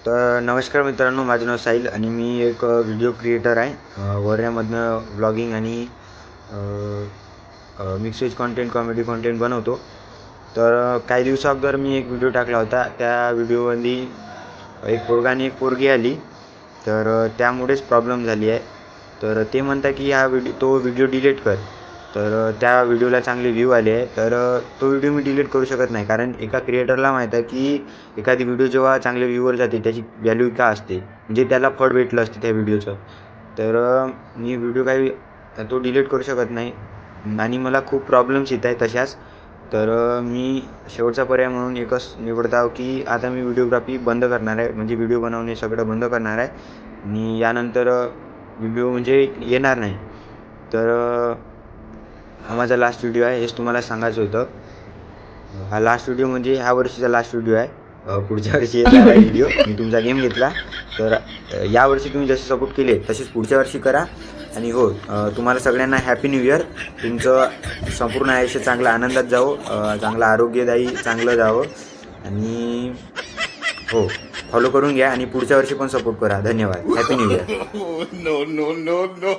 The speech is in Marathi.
तर नमस्कार मित्रांनो, माझं नाव साहिल आणि मी एक व्हिडिओ क्रिएटर आहे. वर्ध्यामधनं व्लॉगिंग आणि mix veg content, comedy content बनवतो. तर काही दिवसाअगोदर मी एक व्हिडिओ टाकला होता. त्या व्हिडिओमध्ये एक पोरगा आणि एक पोरगी आली, तर त्यामुळेच प्रॉब्लेम झाली आहे. तर ते म्हणतात की तो व्हिडिओ डिलीट कर. तर त्या व्हिडिओला चांगले व्ह्यू आले आहे, तर तो व्हिडिओ मी डिलीट करू शकत नाही. कारण एका क्रिएटरला माहीत आहे की एखादी व्हिडिओ जेव्हा चांगले व्ह्यूवर जाते त्याची व्हॅल्यू का असते, म्हणजे त्याला फळ भेटलं असते त्या व्हिडिओचं. तर मी व्हिडिओ काही तो डिलीट करू शकत नाही आणि मला खूप प्रॉब्लेम्स येत आहेत तशाच. तर मी शेवटचा पर्याय म्हणून एकच निवडत आहो की आता मी व्हिडिओग्राफी बंद करणार आहे, म्हणजे व्हिडिओ बनवणे सगळं बंद करणार आहे आणि यानंतर व्हिडिओ म्हणजे येणार नाही. तर हा माझा लास्ट व्हिडिओ आहे, हेच तुम्हाला सांगायचं होतं. हा लास्ट व्हिडिओ म्हणजे ह्या वर्षीचा लास्ट व्हिडिओ आहे. पुढच्या वर्षी येणार आहे व्हिडिओ. मी तुमचा गेम घेतला, तर यावर्षी तुम्ही जसे सपोर्ट केले तसेच पुढच्या वर्षी करा. आणि हो, तुम्हाला सगळ्यांना हॅपी न्यू इयर. तुमचं संपूर्ण आयुष्य चांगलं आनंदात जावो, चांगलं आरोग्यदायी चांगलं जावं. आणि हो, फॉलो करून घ्या आणि पुढच्या वर्षी पण सपोर्ट करा. धन्यवाद. Happy new year. No, no, no, no.